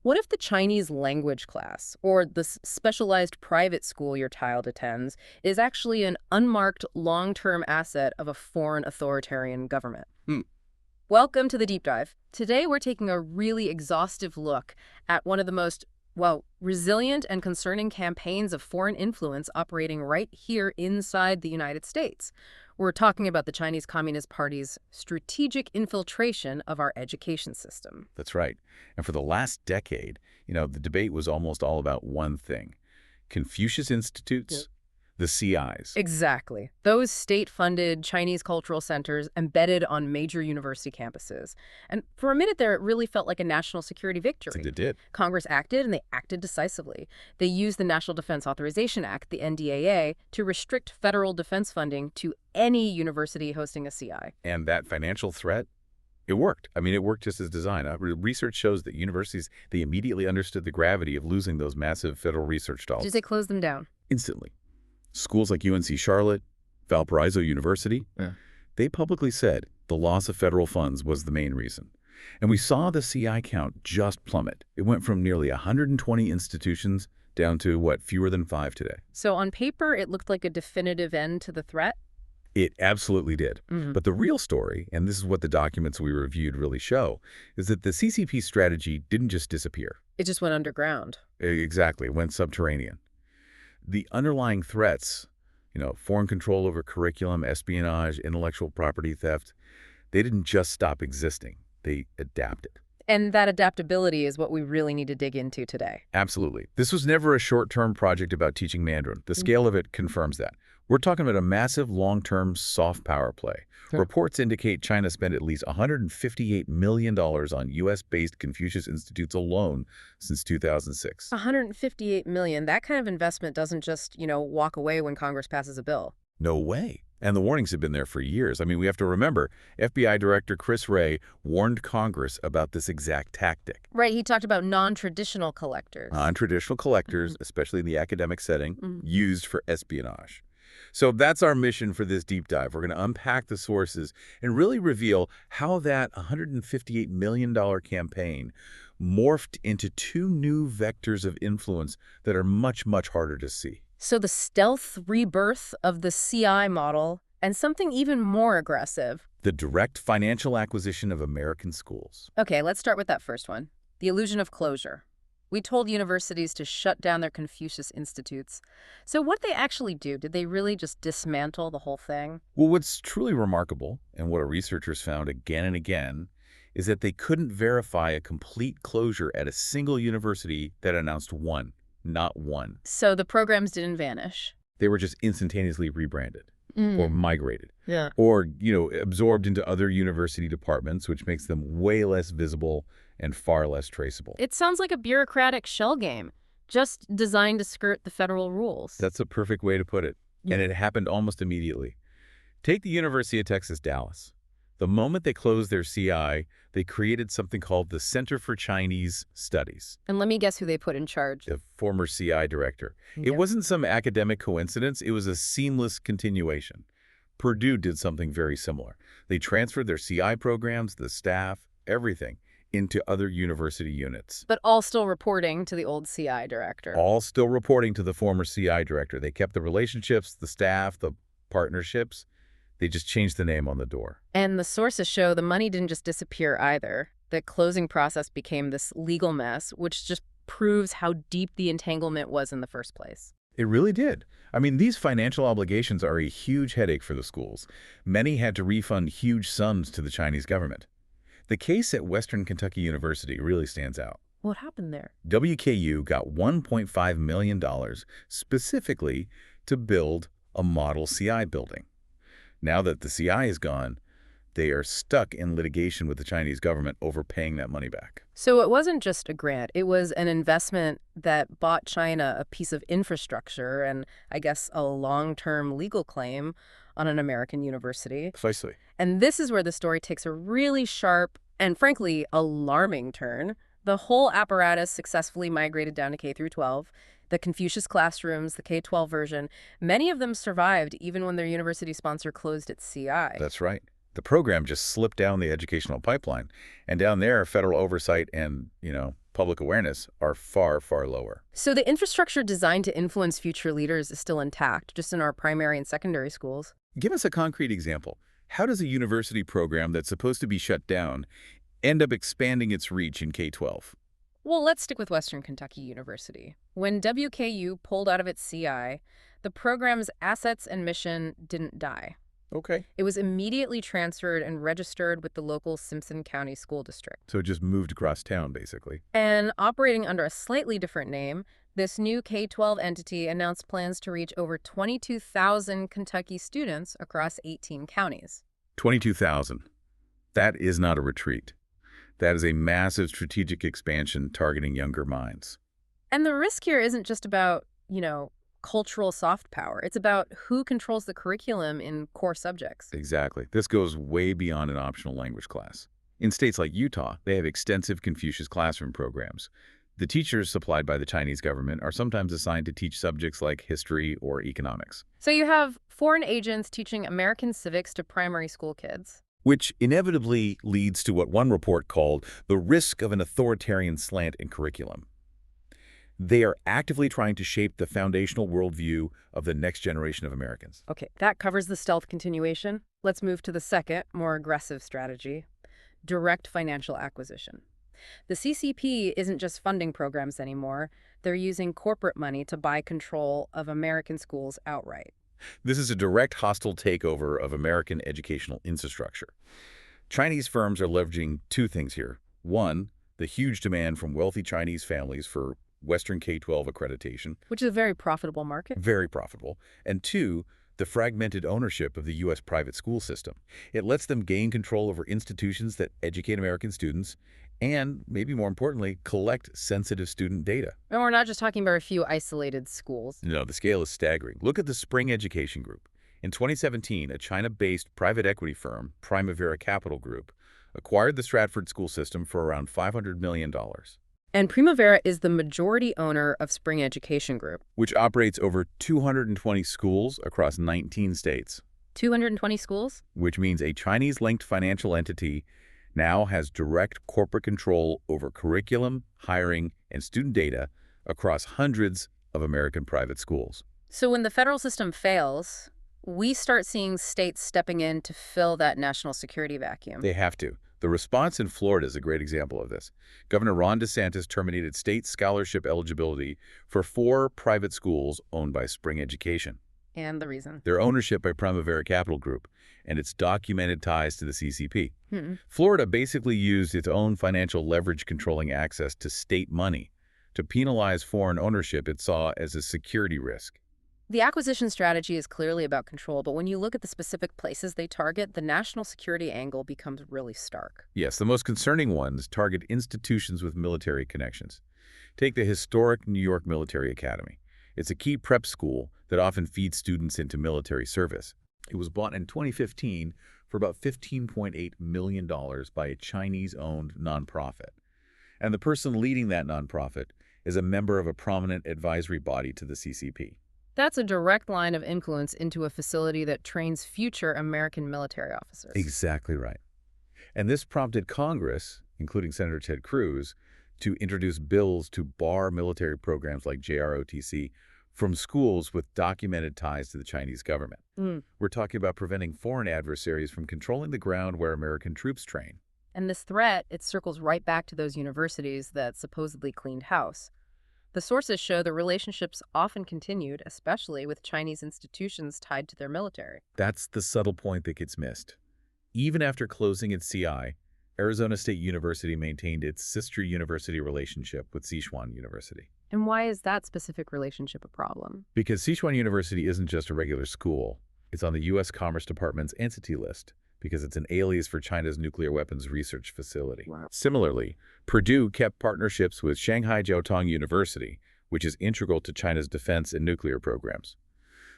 What if the Chinese language class or the specialized private school your child attends is actually an unmarked long-term asset of a foreign authoritarian government? Hmm. Welcome to the Deep Dive. Today we're taking a really exhaustive look at one of the most, well, resilient and concerning campaigns of foreign influence operating right here inside the United States. We're talking about the Chinese Communist Party's strategic infiltration of our education system. That's right. And for the last decade, the debate was almost all about one thing: Confucius Institutes, the CIs. Exactly. Those state-funded Chinese cultural centers embedded on major university campuses. And for a minute there, it really felt like a national security victory. It did. Congress acted, and they acted decisively. They used the National Defense Authorization Act, the NDAA, to restrict federal defense funding to any university hosting a CI. And that financial threat, it worked. It worked just as designed. Research shows that universities, they immediately understood the gravity of losing those massive federal research dollars. Did they close them down? Instantly. Schools like UNC Charlotte, Valparaiso University, they publicly said the loss of federal funds was the main reason. And we saw the CI count just plummet. It went from nearly 120 institutions down to, fewer than 5 today. So on paper, it looked like a definitive end to the threat? It absolutely did. But the real story, and this is what the documents we reviewed really show, is that the CCP strategy didn't just disappear. It just went underground. Exactly. It went subterranean. The underlying threats, foreign control over curriculum, espionage, intellectual property theft, they didn't just stop existing. They adapted. And that adaptability is what we really need to dig into today. Absolutely. This was never a short-term project about teaching Mandarin. The scale of it confirms that. We're talking about a massive long-term soft power play. Sure. Reports indicate China spent at least $158 million on U.S.-based Confucius Institutes alone since 2006. $158 million. That kind of investment doesn't just, walk away when Congress passes a bill. No way. And the warnings have been there for years. We have to remember, FBI Director Chris Wray warned Congress about this exact tactic. Right, he talked about non-traditional collectors. Non-traditional collectors, especially in the academic setting, used for espionage. So that's our mission for this deep dive. We're going to unpack the sources and really reveal how that $158 million campaign morphed into 2 new vectors of influence that are much, much harder to see. So the stealth rebirth of the CI model and something even more aggressive. The direct financial acquisition of American schools. Okay, let's start with that first one. The illusion of closure. We told universities to shut down their Confucius Institutes. So what did they actually do? Did they really just dismantle the whole thing? Well, what's truly remarkable, and what our researchers found again and again, is that they couldn't verify a complete closure at a single university that announced one, not one. So the programs didn't vanish. They were just instantaneously rebranded or migrated. Yeah. Or, absorbed into other university departments, which makes them way less visible and far less traceable. It sounds like a bureaucratic shell game, just designed to skirt the federal rules. That's a perfect way to put it. Yeah. And it happened almost immediately. Take the University of Texas, Dallas. The moment they closed their CI, they created something called the Center for Chinese Studies. And let me guess who they put in charge. The former CI director. Yeah. It wasn't some academic coincidence. It was a seamless continuation. Purdue did something very similar. They transferred their CI programs, the staff, everything, into other university units. But all still reporting to the old CI director. All still reporting to the former CI director. They kept the relationships, the staff, the partnerships. They just changed the name on the door. And the sources show the money didn't just disappear either. The closing process became this legal mess, which just proves how deep the entanglement was in the first place. It really did. These financial obligations are a huge headache for the schools. Many had to refund huge sums to the Chinese government. The case at Western Kentucky University really stands out. What happened there? WKU got $1.5 million specifically to build a model CI building. Now that the CI is gone, they are stuck in litigation with the Chinese government over paying that money back. So it wasn't just a grant. It was an investment that bought China a piece of infrastructure and, I guess, a long-term legal claim on an American university. Precisely. And this is where the story takes a really sharp and, frankly, alarming turn. The whole apparatus successfully migrated down to K through 12. The Confucius Classrooms, the K-12 version, many of them survived even when their university sponsor closed its CI. That's right. The program just slipped down the educational pipeline. And down there, federal oversight and, public awareness are far, far lower. So the infrastructure designed to influence future leaders is still intact, just in our primary and secondary schools. Give us a concrete example. How does a university program that's supposed to be shut down end up expanding its reach in K-12? Well, let's stick with Western Kentucky University. When WKU pulled out of its CI, the program's assets and mission didn't die. Okay. It was immediately transferred and registered with the local Simpson County School District. So it just moved across town, basically. And operating under a slightly different name, this new K-12 entity announced plans to reach over 22,000 Kentucky students across 18 counties. 22,000. That is not a retreat. That is a massive strategic expansion targeting younger minds. And the risk here isn't just about, cultural soft power. It's about who controls the curriculum in core subjects. Exactly. This goes way beyond an optional language class. In states like Utah, they have extensive Confucius Classroom programs. The teachers supplied by the Chinese government are sometimes assigned to teach subjects like history or economics. So you have foreign agents teaching American civics to primary school kids. Which inevitably leads to what one report called the risk of an authoritarian slant in curriculum. They are actively trying to shape the foundational worldview of the next generation of Americans. Okay, that covers the stealth continuation. Let's move to the second, more aggressive strategy, direct financial acquisition. The CCP isn't just funding programs anymore. They're using corporate money to buy control of American schools outright. This is a direct hostile takeover of American educational infrastructure. Chinese firms are leveraging two things here. One, the huge demand from wealthy Chinese families for Western K-12 accreditation. Which is a very profitable market. Very profitable. And two, the fragmented ownership of the U.S. private school system. It lets them gain control over institutions that educate American students and, maybe more importantly, collect sensitive student data. And we're not just talking about a few isolated schools. No, the scale is staggering. Look at the Spring Education Group. In 2017, a China-based private equity firm, Primavera Capital Group, acquired the Stratford school system for around $500 million. And Primavera is the majority owner of Spring Education Group, which operates over 220 schools across 19 states. 220 schools? Which means a Chinese-linked financial entity now has direct corporate control over curriculum, hiring, and student data across hundreds of American private schools. So when the federal system fails, we start seeing states stepping in to fill that national security vacuum. They have to. The response in Florida is a great example of this. Governor Ron DeSantis terminated state scholarship eligibility for 4 private schools owned by Spring Education. And the reason? Their ownership by Primavera Capital Group and its documented ties to the CCP. Florida basically used its own financial leverage controlling access to state money to penalize foreign ownership it saw as a security risk. The acquisition strategy is clearly about control, but when you look at the specific places they target, the national security angle becomes really stark. Yes, the most concerning ones target institutions with military connections. Take the historic New York Military Academy. It's a key prep school that often feeds students into military service. It was bought in 2015 for about $15.8 million by a Chinese-owned nonprofit. And the person leading that nonprofit is a member of a prominent advisory body to the CCP. That's a direct line of influence into a facility that trains future American military officers. Exactly right. And this prompted Congress, including Senator Ted Cruz, to introduce bills to bar military programs like JROTC from schools with documented ties to the Chinese government. We're talking about preventing foreign adversaries from controlling the ground where American troops train. And this threat, it circles right back to those universities that supposedly cleaned house. The sources show the relationships often continued, especially with Chinese institutions tied to their military. That's the subtle point that gets missed. Even after closing its CI, Arizona State University maintained its sister university relationship with Sichuan University. And why is that specific relationship a problem? Because Sichuan University isn't just a regular school. It's on the U.S. Commerce Department's entity list because it's an alias for China's nuclear weapons research facility. Wow. Similarly, Purdue kept partnerships with Shanghai Jiaotong University, which is integral to China's defense and nuclear programs.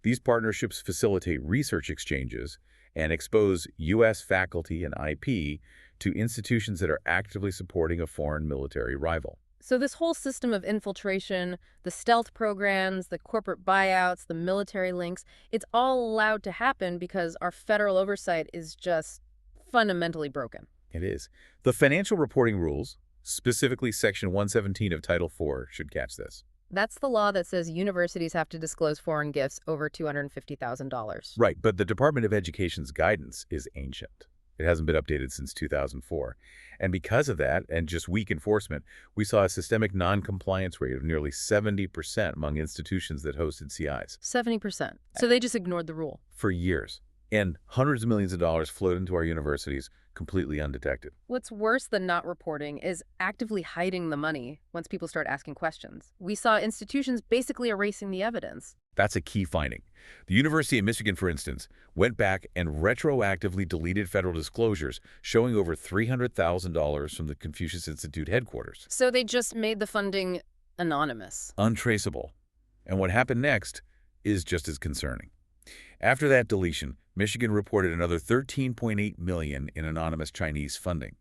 These partnerships facilitate research exchanges and expose U.S. faculty and IP to institutions that are actively supporting a foreign military rival. So this whole system of infiltration, the stealth programs, the corporate buyouts, the military links, it's all allowed to happen because our federal oversight is just fundamentally broken. It is. The financial reporting rules, Specifically, Section 117 of Title IV should catch this. That's the law that says universities have to disclose foreign gifts over $250,000. Right, but the Department of Education's guidance is ancient. It hasn't been updated since 2004. And because of that, and just weak enforcement, we saw a systemic non-compliance rate of nearly 70% among institutions that hosted CIs. 70%. So they just ignored the rule. For years. And hundreds of millions of dollars flowed into our universities completely undetected. What's worse than not reporting is actively hiding the money once people start asking questions. We saw institutions basically erasing the evidence. That's a key finding. The University of Michigan, for instance, went back and retroactively deleted federal disclosures showing over $300,000 from the Confucius Institute headquarters. So they just made the funding anonymous. Untraceable. And what happened next is just as concerning. After that deletion, Michigan reported another $13.8 million in anonymous Chinese funding.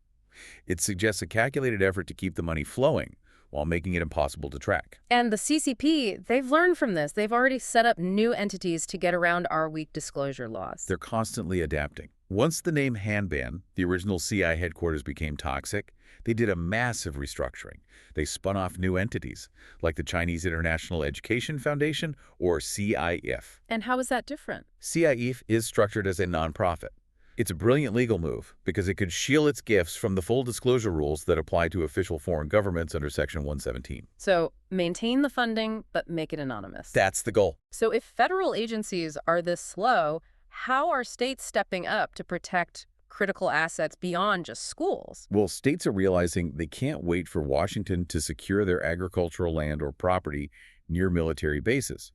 It suggests a calculated effort to keep the money flowing while making it impossible to track. And the CCP, they've learned from this. They've already set up new entities to get around our weak disclosure laws. They're constantly adapting. Once the name Hanban, the original CI headquarters, became toxic, they did a massive restructuring. They spun off new entities, like the Chinese International Education Foundation, or CIF. And how is that different? CIF is structured as a nonprofit. It's a brilliant legal move because it could shield its gifts from the full disclosure rules that apply to official foreign governments under Section 117. So maintain the funding, but make it anonymous. That's the goal. So if federal agencies are this slow, how are states stepping up to protect critical assets beyond just schools? Well, states are realizing they can't wait for Washington to secure their agricultural land or property near military bases.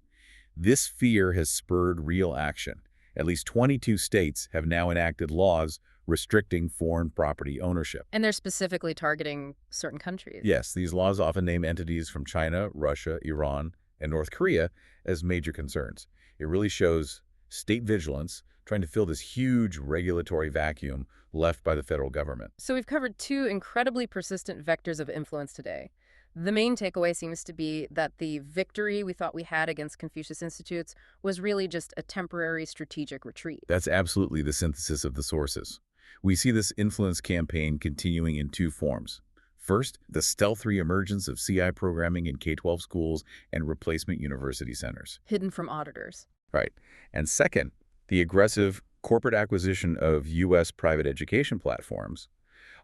This fear has spurred real action. At least 22 states have now enacted laws restricting foreign property ownership. And they're specifically targeting certain countries. Yes, these laws often name entities from China, Russia, Iran, and North Korea as major concerns. It really shows state vigilance trying to fill this huge regulatory vacuum left by the federal government. So we've covered two incredibly persistent vectors of influence today. The main takeaway seems to be that the victory we thought we had against Confucius Institutes was really just a temporary strategic retreat. That's absolutely the synthesis of the sources. We see this influence campaign continuing in two forms. First, the stealth re-emergence of CI programming in K-12 schools and replacement university centers. Hidden from auditors. Right. And second, the aggressive corporate acquisition of U.S. private education platforms,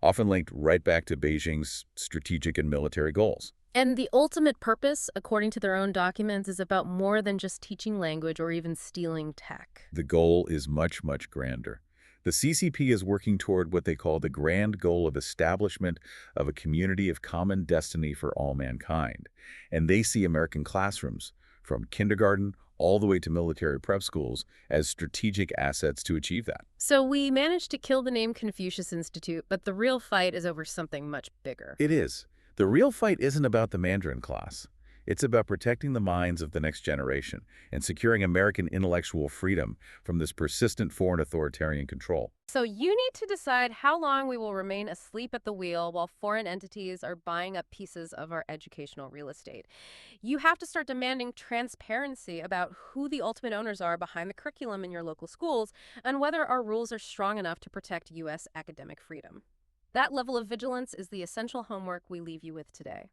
often linked right back to Beijing's strategic and military goals. And the ultimate purpose, according to their own documents, is about more than just teaching language or even stealing tech. The goal is much, much grander. The CCP is working toward what they call the grand goal of establishment of a community of common destiny for all mankind. And they see American classrooms, from kindergarten all the way to military prep schools, as strategic assets to achieve that. So we managed to kill the name Confucius Institute, but the real fight is over something much bigger. It is. The real fight isn't about the Mandarin class. It's about protecting the minds of the next generation and securing American intellectual freedom from this persistent foreign authoritarian control. So you need to decide how long we will remain asleep at the wheel while foreign entities are buying up pieces of our educational real estate. You have to start demanding transparency about who the ultimate owners are behind the curriculum in your local schools and whether our rules are strong enough to protect U.S. academic freedom. That level of vigilance is the essential homework we leave you with today.